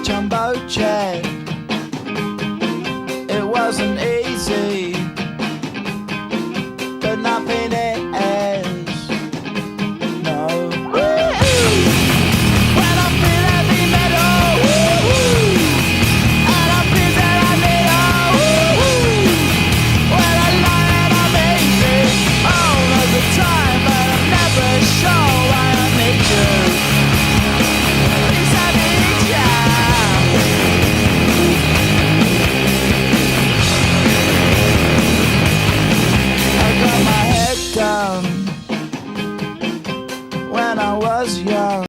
jumbo jet. It wasn't easy, but nothing is. No. When I feel heavy metal, and I feel that I need when I lie and I'm easy all of the time, but I'm never sure why I need you. Please I need ya. I got my head down when I was young.